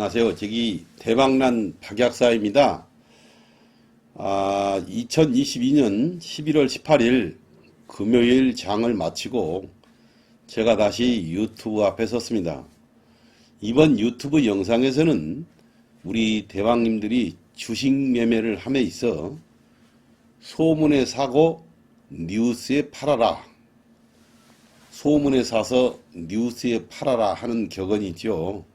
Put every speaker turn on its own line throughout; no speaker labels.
안녕하세요. 저기 대박난 박약사입니다. 2022년 11월 18일 금요일 장을 마치고 제가 다시 유튜브 앞에 섰습니다. 이번 유튜브 영상에서는 우리 대왕님들이 주식 매매를 함에 있어 소문에 사고 뉴스에 팔아라, 소문에 사서 뉴스에 팔아라 하는 격언이 있죠.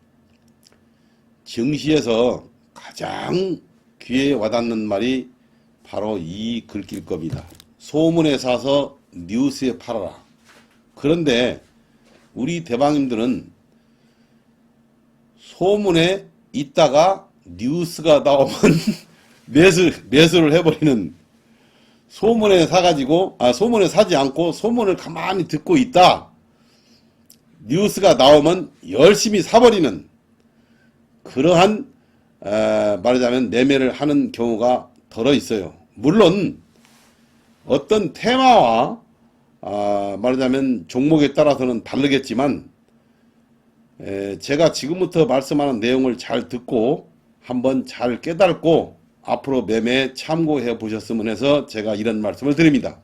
증시에서 가장 귀에 와닿는 말이 바로 이 글귀일 겁니다. 소문에 사서 뉴스에 팔아라. 그런데 우리 대방님들은 소문에 있다가 뉴스가 나오면 매수를 해버리는, 소문에 소문에 사지 않고 소문을 가만히 듣고 있다, 뉴스가 나오면 열심히 사버리는 그러한 말하자면 매매를 하는 경우가 덜어 있어요. 물론 어떤 테마와 말하자면 종목에 따라서는 다르겠지만 제가 지금부터 말씀하는 내용을 잘 듣고 한번 잘 깨닫고 앞으로 매매에 참고해 보셨으면 해서 제가 이런 말씀을 드립니다.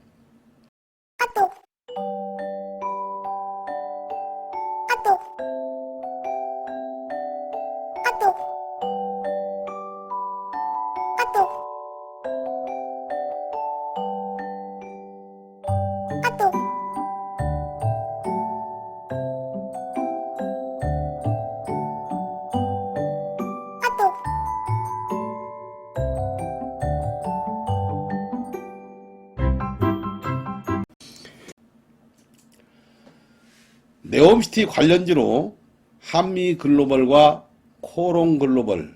네옴시티 관련주로 한미글로벌과 코롱글로벌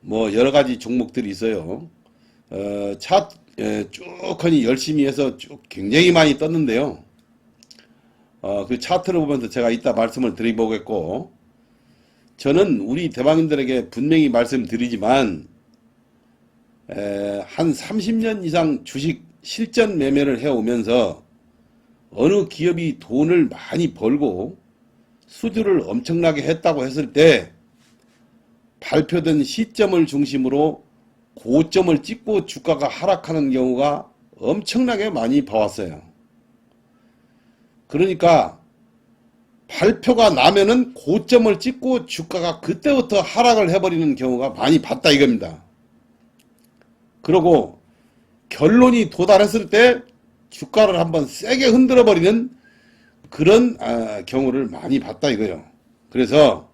뭐 여러가지 종목들이 있어요. 쭉하니 열심히 해서 쭉 굉장히 많이 떴는데요. 그 차트를 보면서 제가 이따 말씀을 드려보겠고, 저는 우리 대방인들에게 분명히 말씀드리지만 한 30년 이상 주식 실전 매매를 해오면서 어느 기업이 돈을 많이 벌고 수주를 엄청나게 했다고 했을 때 발표된 시점을 중심으로 고점을 찍고 주가가 하락하는 경우가 엄청나게 많이 봐왔어요. 그러니까 발표가 나면은 고점을 찍고 주가가 그때부터 하락을 해버리는 경우가 많이 봤다 이겁니다. 그리고 결론이 도달했을 때 주가를 한번 세게 흔들어 버리는 그런 경우를 많이 봤다 이거예요. 그래서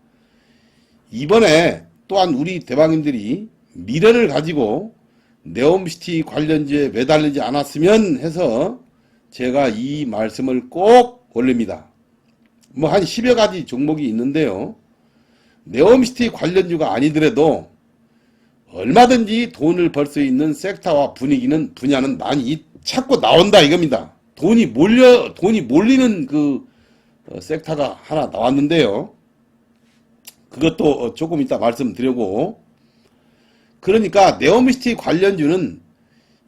이번에 또한 우리 대방님들이 미래를 가지고 네옴시티 관련주에 매달리지 않았으면 해서 제가 이 말씀을 꼭 올립니다. 뭐 한 10여 가지 종목이 있는데요. 네옴시티 관련주가 아니더라도 얼마든지 돈을 벌 수 있는 섹터와 분야는 많이 찾고 나온다 이겁니다. 돈이 몰리는 그 섹터가 하나 나왔는데요. 그것도 조금 이따 말씀드리고, 그러니까 네옴시티 관련주는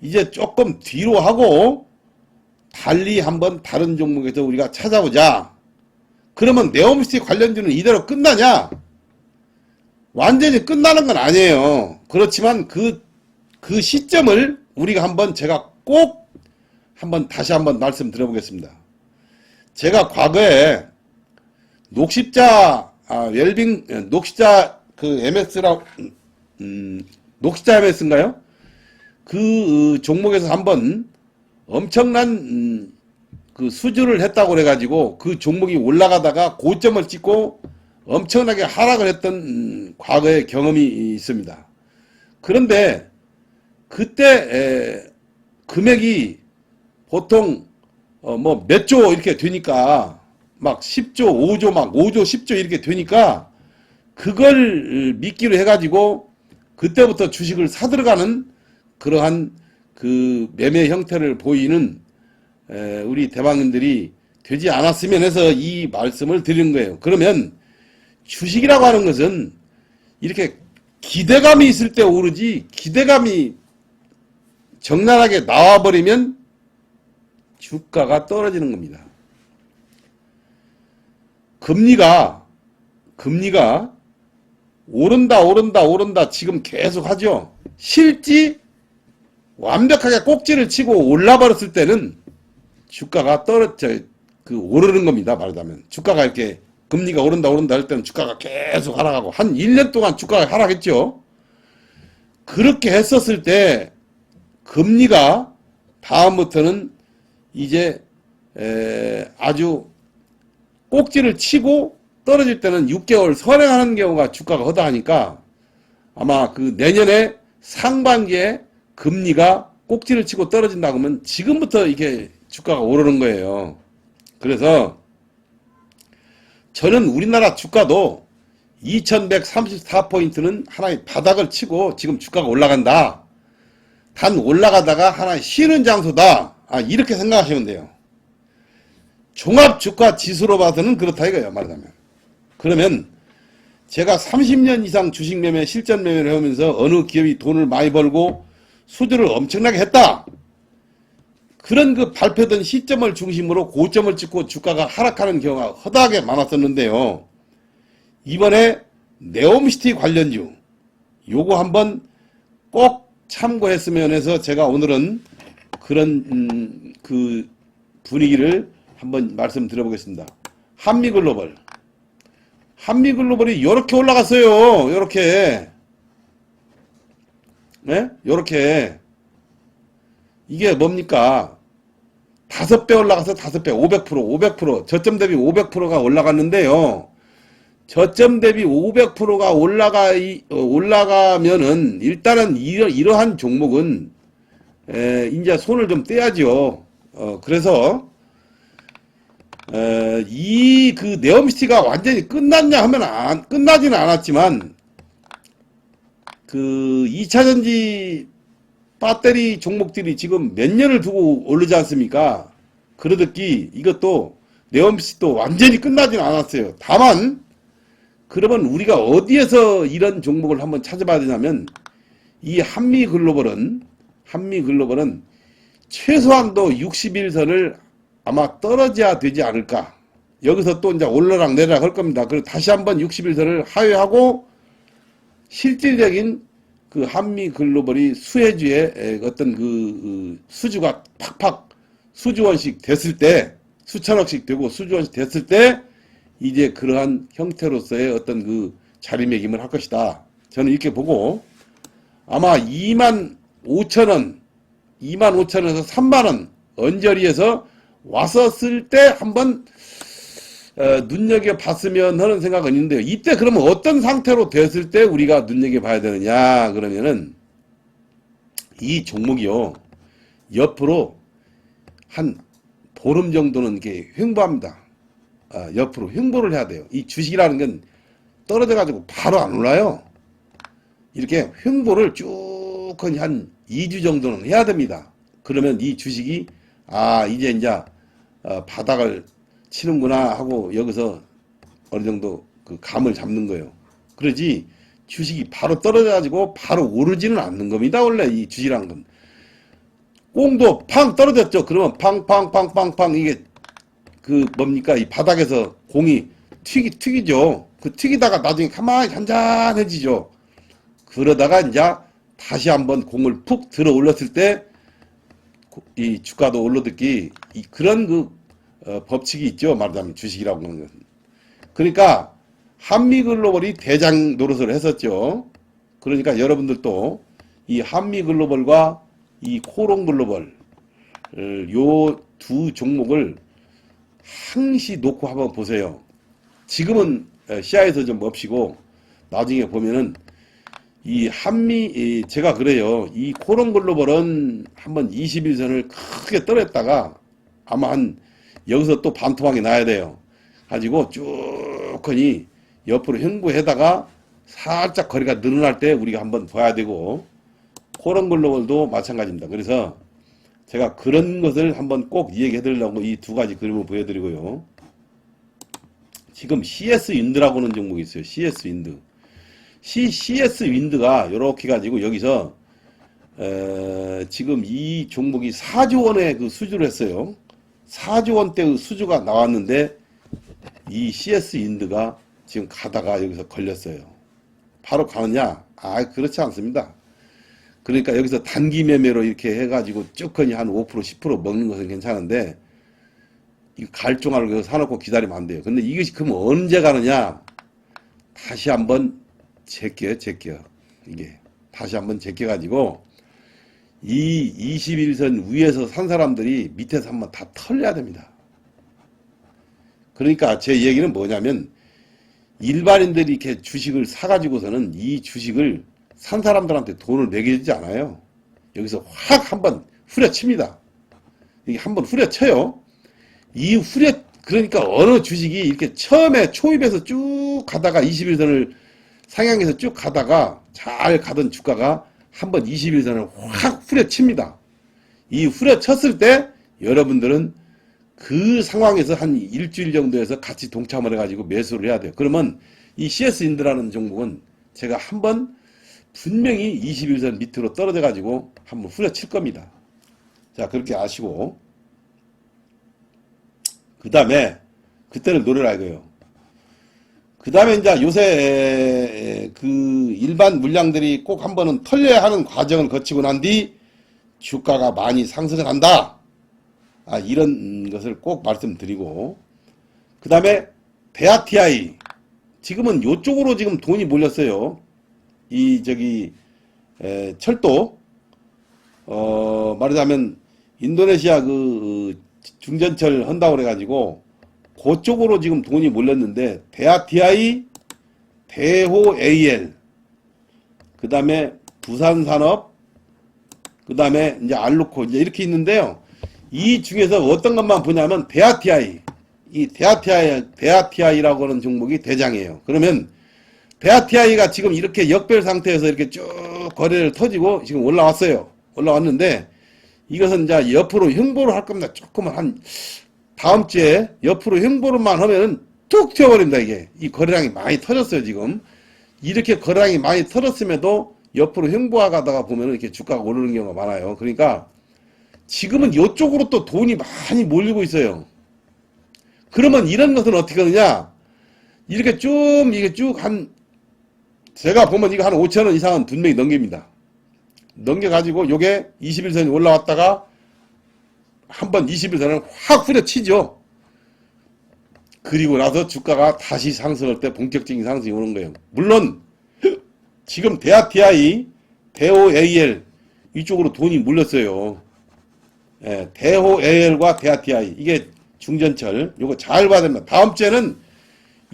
이제 조금 뒤로 하고 달리 한번 다른 종목에서 우리가 찾아보자. 그러면 네옴시티 관련주는 이대로 끝나냐? 완전히 끝나는 건 아니에요. 그렇지만 그 시점을 우리가 제가 꼭 다시 한번 말씀드려보겠습니다. 제가 과거에 녹십자 MS라고 녹십자 MS인가요? 그 종목에서 한번 엄청난 그 수주를 했다고 그래가지고 그 종목이 올라가다가 고점을 찍고 엄청나게 하락을 했던 과거의 경험이 있습니다. 그런데 그때 금액이 보통 뭐 몇 조 이렇게 되니까 막 10조, 5조, 막 5조, 10조 이렇게 되니까 그걸 미끼로 해가지고 그때부터 주식을 사들어가는 그러한 그 매매 형태를 보이는 우리 대방인들이 되지 않았으면 해서 이 말씀을 드리는 거예요. 그러면 주식이라고 하는 것은 이렇게 기대감이 있을 때 오르지, 기대감이 적나라하게 나와버리면 주가가 떨어지는 겁니다. 금리가 오른다 오른다 오른다 지금 계속 하죠. 실지 완벽하게 꼭지를 치고 올라버렸을 때는 주가가 오르는 겁니다. 말하자면 주가가 이렇게 금리가 오른다 오른다 할 때는 주가가 계속 하락하고 한 1년 동안 주가가 하락했죠. 그렇게 했었을 때 금리가 다음부터는 이제 아주 꼭지를 치고 떨어질 때는 6개월 선행하는 경우가 주가가 허다하니까 아마 그 내년에 상반기에 금리가 꼭지를 치고 떨어진다 그러면 지금부터 이게 주가가 오르는 거예요. 그래서 저는 우리나라 주가도 2134포인트는 하나의 바닥을 치고 지금 주가가 올라간다. 단 올라가다가 하나의 쉬는 장소다. 이렇게 생각하시면 돼요. 종합주가 지수로 봐서는 그렇다 이거예요. 말하자면. 그러면 제가 30년 이상 주식 매매, 실전 매매를 해오면서 어느 기업이 돈을 많이 벌고 수주를 엄청나게 했다. 그런 그 발표된 시점을 중심으로 고점을 찍고 주가가 하락하는 경우가 허다하게 많았었는데요. 이번에 네옴시티 관련주 요거 한번 꼭 참고했으면 해서 제가 오늘은 그런 그 분위기를 한번 말씀드려보겠습니다. 한미글로벌. 한미글로벌이 요렇게 올라갔어요. 요렇게. 네? 요렇게. 이게 뭡니까? 5배 올라가서 5배, 500%. 저점 대비 500%가 올라갔는데요. 저점 대비 500%가 올라가면은, 일단은 이러한 종목은, 이제 손을 좀 떼야죠. 그래서, 그 네옴시티가 완전히 끝났냐 하면 끝나지는 않았지만, 그 2차전지 배터리 종목들이 지금 몇 년을 두고 오르지 않습니까? 그러듯이 이것도 네옴시티도 완전히 끝나지는 않았어요. 다만 그러면 우리가 어디에서 이런 종목을 한번 찾아봐야 되냐면 이 한미글로벌은 최소한도 61선을 아마 떨어져야 되지 않을까. 여기서 또 이제 올라락 내리락 할 겁니다. 그리고 다시 한번 61선을 하회하고 실질적인 그 한미 글로벌이 수혜주의 어떤 그 수주가 팍팍 수주원씩 됐을 때, 수천억씩 되고 수주원씩 됐을 때 이제 그러한 형태로서의 어떤 그 자리매김을 할 것이다. 저는 이렇게 보고 아마 25,000원, 25,000원에서 3만원 언저리에서 왔었을 때 한번 눈여겨봤으면 하는 생각은 있는데요. 이때 그러면 어떤 상태로 됐을 때 우리가 눈여겨봐야 되느냐 그러면은 이 종목이요 옆으로 한 보름 정도는 이게 횡보합니다. 옆으로 횡보를 해야 돼요. 이 주식이라는 건 떨어져 가지고 바로 안 올라요. 이렇게 횡보를 쭉 한 2주 정도는 해야 됩니다. 그러면 이 주식이 이제 바닥을 치는구나 하고 여기서 어느 정도 그 감을 잡는 거예요. 그러지 주식이 바로 떨어져가지고 바로 오르지는 않는 겁니다. 원래 이 주식이라는 건. 꽁도 팡 떨어졌죠. 그러면 팡팡팡팡팡 이게 그 뭡니까 이 바닥에서 공이 튀기죠. 그 튀기다가 나중에 가만히 잔잔해지죠. 그러다가 이제 다시 한번 공을 푹 들어 올렸을 때 이 주가도 올라듣기 그런 그 법칙이 있죠. 말하자면 주식이라고 하는 것은. 그러니까 한미글로벌이 대장 노릇을 했었죠. 그러니까 여러분들도 이 한미글로벌과 이 코롱글로벌 요 두 종목을 항시 놓고 한번 보세요. 지금은 시야에서 좀 멈추고 나중에 보면은 이 제가 그래요. 이 코롱글로벌은 한번 21선을 크게 떨었다가 아마 여기서 또 반토막이 나야 돼요. 가지고 쭉 하니 옆으로 횡보해다가 살짝 거리가 늘어날 때 우리가 한번 봐야 되고 코롱글로벌도 마찬가지입니다. 그래서 제가 그런 것을 한번 꼭 얘기해 드리려고 이 두 가지 그림을 보여드리고요. 지금 CS 윈드라고 하는 종목이 있어요. CS 윈드. CS 윈드가 이렇게 가지고 여기서 지금 이 종목이 4조 원의 그 수주를 했어요. 4조 원대의 수주가 나왔는데 이 CS 윈드가 지금 가다가 여기서 걸렸어요. 바로 가느냐? 아, 그렇지 않습니다. 그러니까 여기서 단기 매매로 이렇게 해가지고 쭈커니 한 5%, 10% 먹는 것은 괜찮은데, 이 갈종알을 그래서 사놓고 기다리면 안 돼요. 근데 이것이 그럼 언제 가느냐? 다시 한번 제껴. 이게. 다시 한번 제껴가지고, 이 21선 위에서 산 사람들이 밑에서 한번 다 털려야 됩니다. 그러니까 제 얘기는 뭐냐면, 일반인들이 이렇게 주식을 사가지고서는 이 주식을 산 사람들한테 돈을 매기지 않아요. 여기서 확 한번 후려칩니다. 이게 한번 후려쳐요. 그러니까 어느 주식이 이렇게 처음에 초입에서 쭉 가다가 21선을 상향해서 쭉 가다가 잘 가던 주가가 한번 21선을 확 후려칩니다. 이 후려쳤을 때 여러분들은 그 상황에서 한 일주일 정도에서 같이 동참을 해가지고 매수를 해야 돼요. 그러면 이 CS인드라는 종목은 제가 한번 분명히 21선 밑으로 떨어져가지고 한번 후려칠 겁니다. 자, 그렇게 아시고. 그 다음에, 그때를 노려라 이거예요. 그 다음에 이제 요새 그 일반 물량들이 꼭 한 번은 털려야 하는 과정을 거치고 난 뒤 주가가 많이 상승을 한다. 아, 이런 것을 꼭 말씀드리고. 그 다음에 대아TI. 지금은 요쪽으로 지금 돈이 몰렸어요. 철도. 말하자면 인도네시아 중전철 한다고 그래가지고 그쪽으로 지금 돈이 몰렸는데 대아TI, 대호AL, 그 다음에 부산산업, 그 다음에 이제 알루코 이제 이렇게 있는데요. 이 중에서 어떤 것만 보냐면 대아TI, 이 대아TI라고 하는 종목이 대장이에요. 그러면 대아TI가 지금 이렇게 역별 상태에서 이렇게 쭉 거래를 터지고 지금 올라왔어요. 올라왔는데 이것은 이제 옆으로 횡보를 할 겁니다. 조금만 한 다음 주에 옆으로 횡보로만 하면은 툭 튀어버립니다. 이게 이 거래량이 많이 터졌어요. 지금 이렇게 거래량이 많이 터졌음에도 옆으로 횡보하다가 보면은 이렇게 주가가 오르는 경우가 많아요. 그러니까 지금은 이쪽으로 또 돈이 많이 몰리고 있어요. 그러면 이런 것은 어떻게 하느냐? 이렇게 제가 보면 이거 한 5,000원 이상은 분명히 넘깁니다. 넘겨가지고 요게 21선이 올라왔다가 한번 21선을 확 후려치죠. 그리고 나서 주가가 다시 상승할 때 본격적인 상승이 오는 거예요. 물론 지금 대아TI, 대호AL 이쪽으로 돈이 몰렸어요. 예, 대호AL과 대아TI 이게 중전철 요거 잘 봐야 됩니다. 다음 주에는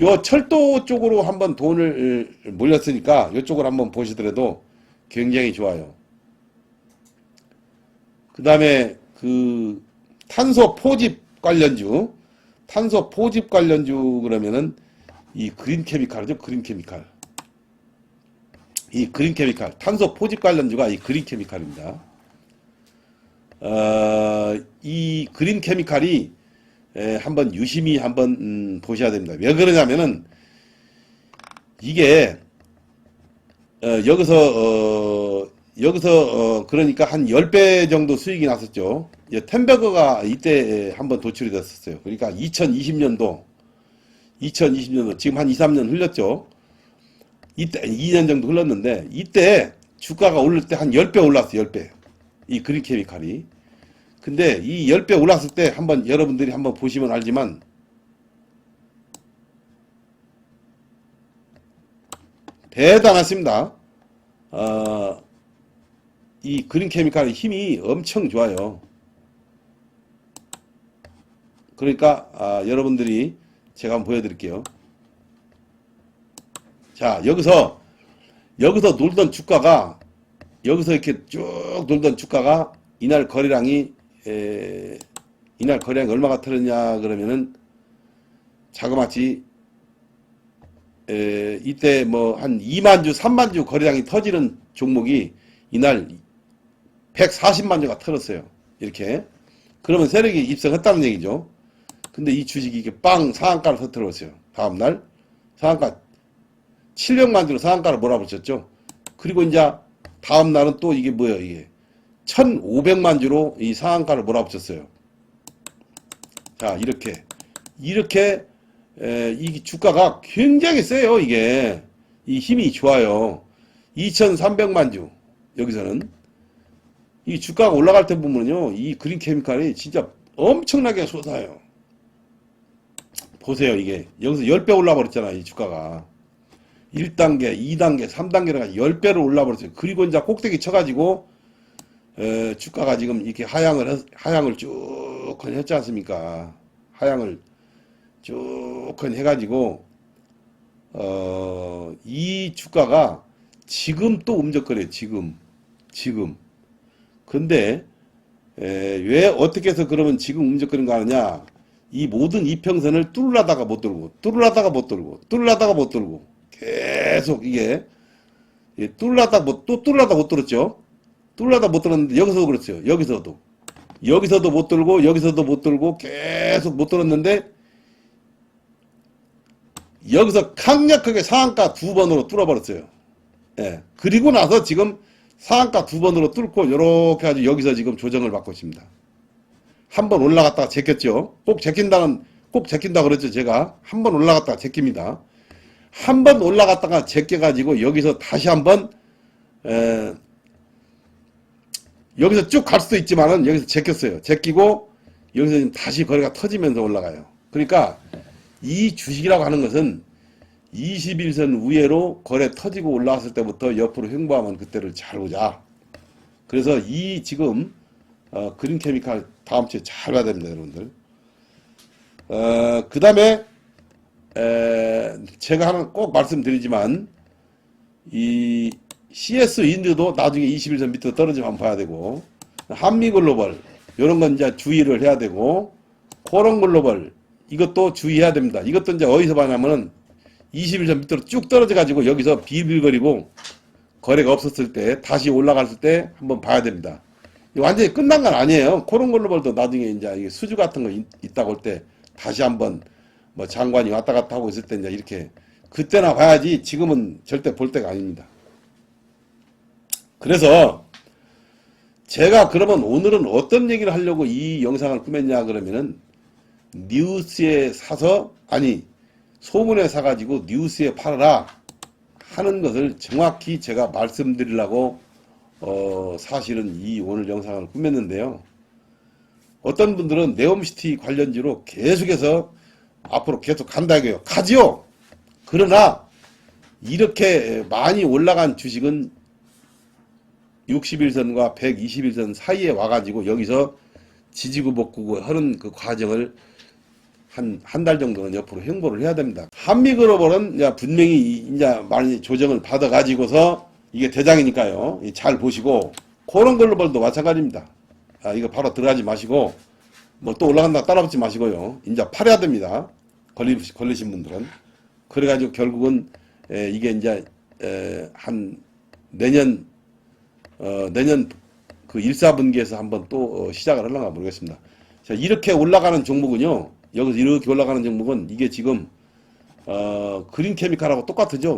요 철도 쪽으로 한번 돈을 몰렸으니까 이쪽으로 한번 보시더라도 굉장히 좋아요. 그 다음에 탄소 포집 관련주 그러면은 이 그린케미칼이죠. 그린케미칼. 이 그린케미칼 탄소 포집 관련주가 이 그린케미칼입니다. 이 그린케미칼이 한번 유심히 한번 보셔야 됩니다. 왜 그러냐면은 이게 여기서 그러니까 한 10배 정도 수익이 났었죠. 텐버거가 이때 한번 도출이 됐었어요. 그러니까 2020년도 지금 한 2, 3년 흘렸죠. 이때 2년 정도 흘렀는데 이때 주가가 오를 때 한 10배 올랐어요. 10배. 이 그린케미칼이. 근데 이 10배 올랐을 때 한번 여러분들이 한번 보시면 알지만 대단하십니다. 이 그린케미칼의 힘이 엄청 좋아요. 그러니까 여러분들이 제가 한번 보여드릴게요. 자, 여기서 놀던 주가가 이렇게 쭉 놀던 주가가 이날 거래량이 얼마가 터졌냐 그러면은 자그마치 이때 뭐 한 2만 주, 3만 주 거래량이 터지는 종목이 이날 140만 주가 터졌어요. 이렇게. 그러면 세력이 입성했다는 얘기죠. 근데 이 주식이 이게 빵 상한가를 터뜨렸어요. 다음날 상한가 700만 주로 상한가를 몰아붙였죠. 그리고 이제 다음날은 또 이게 뭐예요? 이게 1500만 주로 이 상한가를 몰아붙였어요. 자, 이렇게 이 주가가 굉장히 세요. 이게 이 힘이 좋아요. 2,300만 주. 여기서는 이 주가가 올라갈 때 보면요, 이 그린케미칼이 진짜 엄청나게 솟아요. 보세요. 이게 여기서 10배 올라버렸잖아, 이 주가가. 1단계, 2단계, 3단계가 10배를 올라버렸어요. 그리고 이제 꼭대기 쳐가지고 주가가 지금 이렇게 하향을 쭉 했지 않습니까? 하향을 쭉 해가지고 이 주가가 지금 또 움직거려요. 지금. 근데 왜 어떻게 해서 그러면 지금 움직거리는 거 하느냐? 이 모든 이평선을 뚫으려다가 못 돌고 계속 이게 뚫으려다 못 돌았죠. 뚫으려다 못 돌았는데 여기서도 그렇죠. 여기서도 못 돌고 계속 못 돌았는데 여기서 강력하게 상한가 2번으로 뚫어버렸어요. 예. 그리고 나서 지금 상한가 2번으로 뚫고 이렇게 아주 여기서 지금 조정을 받고 있습니다. 한번 올라갔다가 제꼈죠. 꼭 제낀다 그랬죠. 제가 한번 올라갔다가 제낍니다. 한번 올라갔다가 제껴가지고 여기서 다시 한번 여기서 쭉 갈 수도 있지만은 여기서 제꼈어요. 제끼고 여기서 다시 거래가 터지면서 올라가요. 그러니까 이 주식이라고 하는 것은 21선 우회로 거래 터지고 올라왔을 때부터 옆으로 횡보하면 그때를 잘 보자. 그래서 이 지금 그린케미칼 다음 주에 잘 봐야 됩니다, 여러분들. 그 다음에 제가 하나 꼭 말씀드리지만 이 CS 윈드도 나중에 21선 밑으로 떨어지면 봐야 되고, 한미글로벌 이런 건 이제 주의를 해야 되고, 코런글로벌 이것도 주의해야 됩니다. 이것도 이제 어디서 봐냐면은 21선 밑으로 쭉 떨어져 가지고 여기서 비빌거리고 거래가 없었을 때 다시 올라갔을 때 한번 봐야 됩니다. 완전히 끝난 건 아니에요. 코런글로벌도 나중에 이제 수주 같은 거 있다고 할 때 다시 한번 뭐 장관이 왔다 갔다 하고 있을 때 이제 이렇게 그때나 봐야지 지금은 절대 볼 때가 아닙니다. 그래서 제가 그러면 오늘은 어떤 얘기를 하려고 이 영상을 꾸몄냐 그러면은 뉴스에 사서 소문에 사가지고 뉴스에 팔아라 하는 것을 정확히 제가 말씀드리려고 사실은 이 오늘 영상을 꾸몄는데요. 어떤 분들은 네옴시티 관련주로 계속해서 앞으로 계속 간다 이거요. 가지요. 그러나 이렇게 많이 올라간 주식은 61선과 121선 사이에 와가지고 여기서 지지고 볶고 하는 그 과정을 한 달 정도는 옆으로 횡보를 해야 됩니다. 한미글로벌은 분명히 이제 많이 조정을 받아가지고서 이게 대장이니까요. 잘 보시고, 코런글로벌도 마찬가지입니다. 이거 바로 들어가지 마시고, 뭐 또 올라간다 따라붙지 마시고요. 이제 팔아야 됩니다. 걸리신 분들은. 그래가지고 결국은 이게 이제 한 내년 그 1, 4분기에서 한번 또 시작을 하려나 모르겠습니다. 자, 이렇게 올라가는 종목은요. 여기서 이렇게 올라가는 종목은 이게 지금 그린케미칼하고 똑같죠.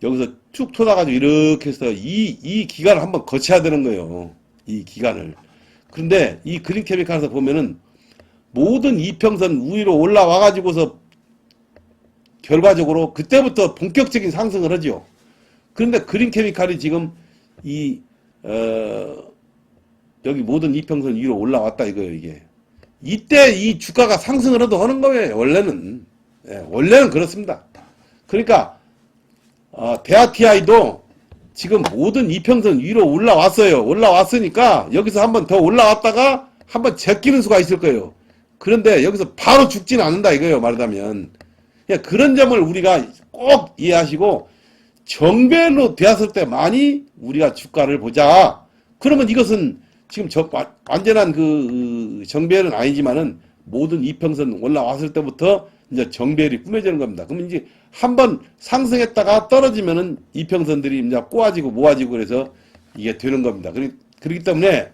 여기서 쭉 쏟아가지고 이렇게 해서 이 기간을 한번 거쳐야 되는 거예요. 이 기간을. 그런데 이 그린케미칼에서 보면은 모든 이평선 위로 올라와가지고서 결과적으로 그때부터 본격적인 상승을 하죠. 그런데 그린케미칼이 지금 여기 모든 이평선 위로 올라왔다 이거예요, 이게. 이때 이 주가가 상승을 해도 하는 거예요, 원래는. 원래는 그렇습니다. 그러니까, 대하TI도 지금 모든 이평선 위로 올라왔어요. 올라왔으니까 여기서 한번 더 올라왔다가 한번 제끼는 수가 있을 거예요. 그런데 여기서 바로 죽지는 않는다 이거예요, 말하자면. 그런 점을 우리가 꼭 이해하시고, 정배로 되었을 때 많이 우리가 주가를 보자. 그러면 이것은 지금 완전한 그 정배열은 아니지만은 모든 이평선 올라왔을 때부터 이제 정배열이 꾸며지는 겁니다. 그러면 이제 한번 상승했다가 떨어지면은 이평선들이 이제 꼬아지고 모아지고 그래서 이게 되는 겁니다. 그렇기 때문에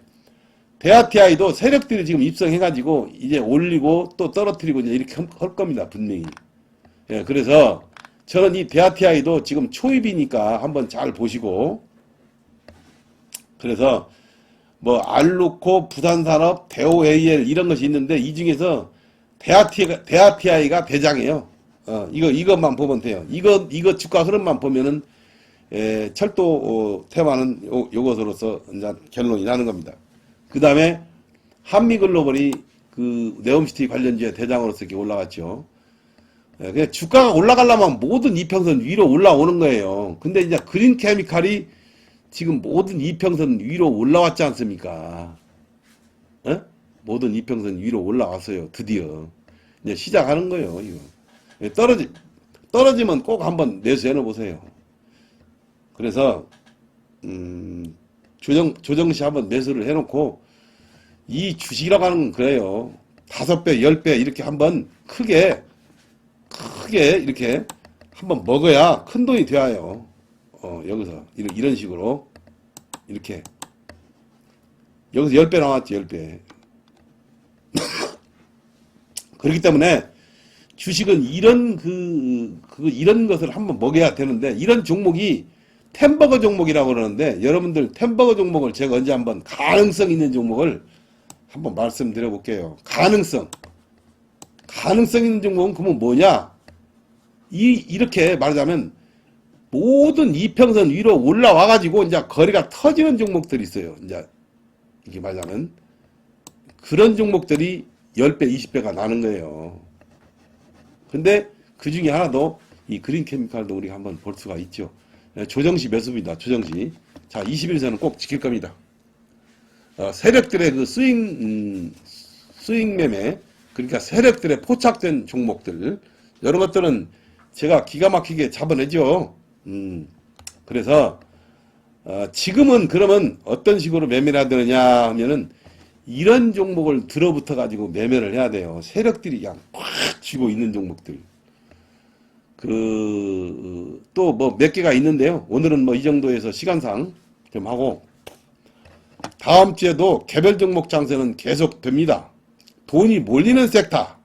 대하TI도 세력들이 지금 입성해가지고 이제 올리고 또 떨어뜨리고 이제 이렇게 할 겁니다. 분명히. 그래서 저는 이 대하TI도 지금 초입이니까 한번 잘 보시고, 그래서 뭐 알루코, 부산산업, 대오AL 이런 것이 있는데 이 중에서 대하TI가 대장이에요. 이것만 보면 돼요. 이거 주가 흐름만 보면은, 철도, 테마는 요것으로서 이제 결론이 나는 겁니다. 그 다음에, 한미글로벌이 그, 네옴시티 관련주의 대장으로서 이렇게 올라갔죠. 그냥 주가가 올라가려면 모든 이평선 위로 올라오는 거예요. 근데 이제 그린케미칼이 지금 모든 이평선 위로 올라왔지 않습니까? 모든 이평선 위로 올라왔어요. 드디어. 이제 시작하는 거예요, 이거. 떨어지면 꼭 한번 매수해 놓으세요. 그래서, 조정시 한번 매수를 해놓고, 이 주식이라고 하는 건 그래요. 5배, 10배 이렇게 한번 크게 이렇게 한번 먹어야 큰 돈이 돼요. 여기서. 이런 식으로. 이렇게. 여기서 10배 나왔지, 10배. 그렇기 때문에 주식은 이런 이런 것을 한번 먹여야 되는데, 이런 종목이 템버거 종목이라고 그러는데, 여러분들 템버거 종목을 제가 언제 한번 가능성 있는 종목을 한번 말씀드려 볼게요. 가능성 있는 종목은 그러면 뭐냐? 이렇게 말하자면 모든 이평선 위로 올라와 가지고 이제 거래가 터지는 종목들이 있어요. 이제 이게 말하자면 그런 종목들이 10배, 20배가 나는 거예요. 근데 그 중에 하나도 이 그린케미칼도 우리가 한번 볼 수가 있죠. 조정시 매수입니다. 조정시. 자, 21선은 꼭 지킬 겁니다. 세력들의 그 스윙 매매, 그러니까 세력들의 포착된 종목들, 이런 것들은 제가 기가 막히게 잡아내죠. 그래서, 지금은 그러면 어떤 식으로 매매를 해야 되느냐 하면은, 이런 종목을 들어붙어 가지고 매매를 해야 돼요. 세력들이 그냥 꽉 쥐고 있는 종목들. 또 뭐 몇 개가 있는데요. 오늘은 뭐 이 정도에서 시간상 좀 하고, 다음 주에도 개별 종목 장세는 계속 됩니다. 돈이 몰리는 섹터,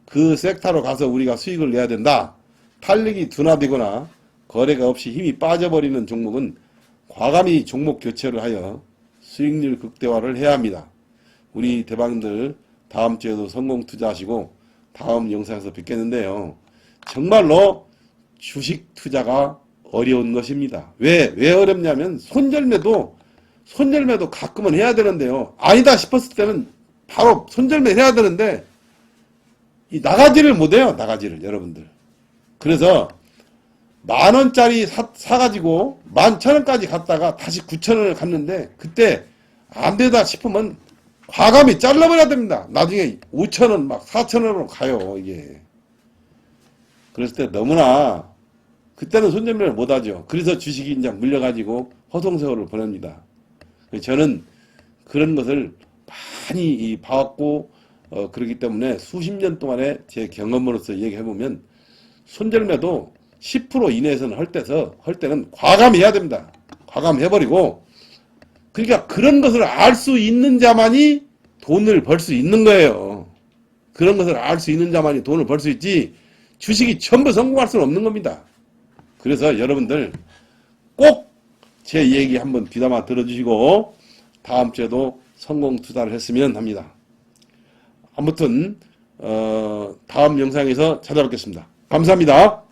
그 섹터로 가서 우리가 수익을 내야 된다. 탄력이 둔화되거나 거래가 없이 힘이 빠져버리는 종목은 과감히 종목 교체를 하여 수익률 극대화를 해야 합니다. 우리 대방들 다음 주에도 성공 투자하시고 다음 영상에서 뵙겠는데요. 정말로 주식 투자가 어려운 것입니다. 왜 어렵냐면 손절매도 가끔은 해야 되는데요. 아니다 싶었을 때는 바로 손절매 해야 되는데 이 나가지를 못해요. 나가지를 여러분들. 그래서 10,000원짜리 사가지고 11,000원까지 갔다가 다시 9,000원을 갔는데 그때 안 되다 싶으면 과감히 잘라버려야 됩니다. 나중에 5,000원 막 4,000원으로 가요. 이게. 그랬을 때 너무나 그때는 손절매를 못하죠. 그래서 주식이 이제 물려가지고 허송세월을 보냅니다. 저는 그런 것을 많이 봐왔고 그렇기 때문에 수십 년 동안의 제 경험으로서 얘기해보면 손절매도 10% 이내에서는 할 때는 과감히 해야 됩니다. 과감히 해버리고 그러니까 그런 것을 알 수 있는 자만이 돈을 벌 수 있는 거예요. 그런 것을 알 수 있는 자만이 돈을 벌 수 있지 주식이 전부 성공할 수는 없는 겁니다. 그래서 여러분들 꼭 제 얘기 한번 귀담아 들어주시고 다음 주에도 성공 투자를 했으면 합니다. 아무튼 다음 영상에서 찾아뵙겠습니다. 감사합니다.